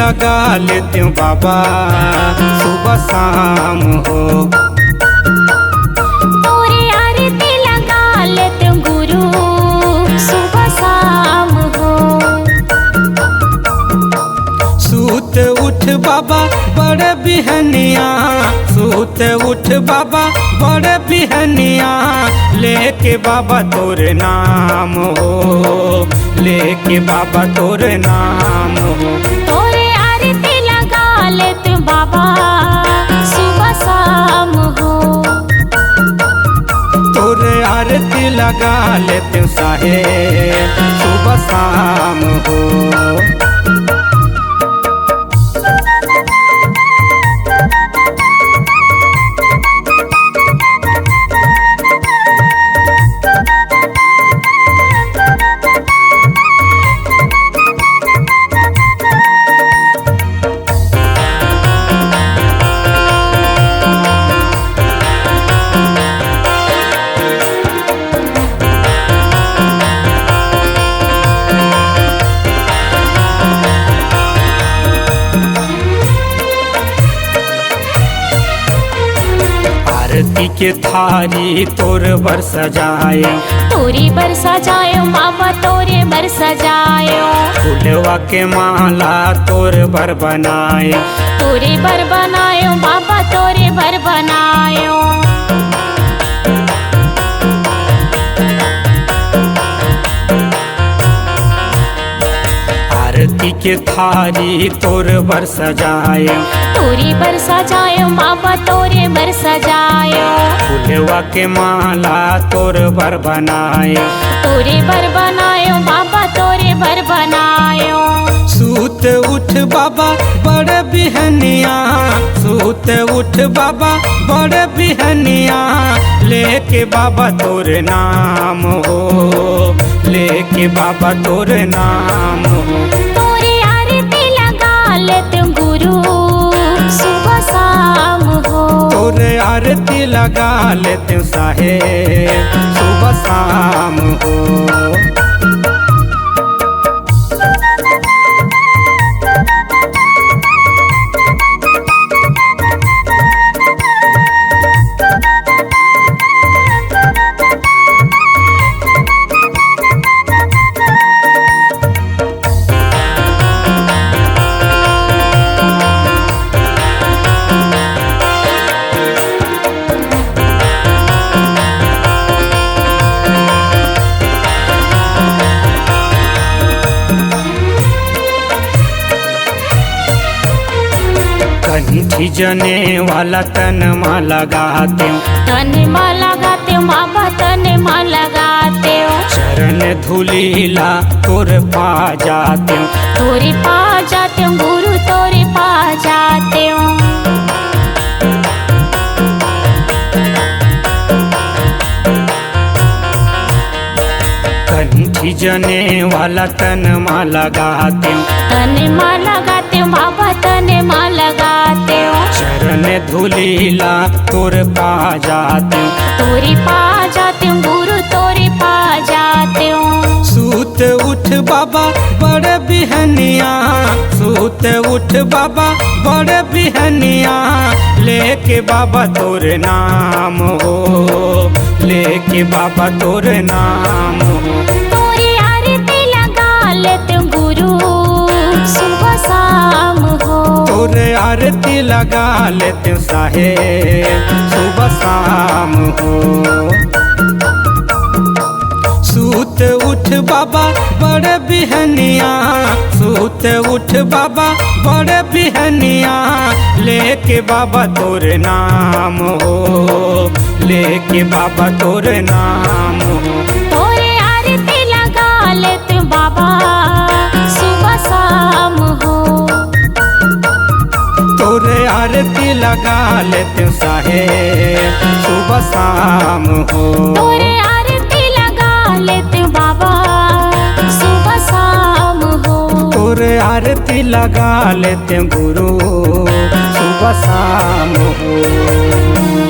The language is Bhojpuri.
लगा लेते हूँ बाबा सुबह शाम हो। तोरे आरती लगा लेते हूँ गुरु सुबह शाम हो। सूत उठ बाबा बड़े बिहनिया, सूत उठ बाबा बड़े बिहनिया, लेके बाबा तोरे नाम हो, लेके बाबा तोरे नाम हो। तोरे आरती लगा लेते हूँ बाबा सुबह शाम हो। तोरे आरती लगा लेते हूँ साहेब सुबह शाम हो। आरती के थारी तोर बर सजाए, तोरी बर सजायो बाबा तोरे बर सजायो। फूलवा के माला तोर बर बनाए, तोरे बर बनायो बाबा तोरे बर बनायो। आरती के थारी तोर बर सजाए, तोरी बर सजायो बाबा तोरे बर सजायो। फूलवा के माला तोर बर बनाए, तोरे बर बनायो बाबा तोरे बर बनायो। सूत उठ बाबा बड़े बिहनिया, सूत उठ बाबा बड़े बिहनिया, लेके बाबा तोरे नाम हो, लेके बाबा तोरे नाम हो। तोरे आरती लगा लेते हूँ गुरु सुबह शाम हो। तोरे आरती लगा लेते हूँ साहेब सुबह शाम हो। कंठी जने वाला तन माँ लगाते हो, तन माँ लगाते हो बाबा तन माँ लगाते हो। चरण धूलीला तोर पा जाते हो, तोरे पा जाते हो गुरु तोरे पा जाते हो। कंठी जने वाला तन माँ लगाते हो, तन माँ लगाते हो बाबा तन माँ लगाते हो। चरण धूलीला तोर पा जाते हो, तोरे पा जाते हो गुरु तोरे पा जाते हो। सूत उठ बाबा बड़े बिहनिया, सूत उठ बाबा बड़े बिहनिया, लेके बाबा तोरे नाम हो, लेके बाबा तोरे नाम हो। तोरे आरती लगा लेते हूँ गुरु सुबह शाम हो। तोरे आरती लगा लेते हूँ साहेब सुबह शाम हो। सूत उठ बाबा बड़े बिहनिया, सूत उठ बाबा बड़े बिहनिया, लेके बाबा तोरे नाम हो, लेके बाबा तोरे नाम हो। तोरे आरती लगा लेते हूँ बाबा सुबह शाम हो। तोरे आरती लगा लेते हूँ साहेब सुबह शाम हो। तोरे आरती लगा लेते हूँ बाबा सुबह शाम हो। तोरे आरती लगा लेते हैं गुरु सुबह शाम हो।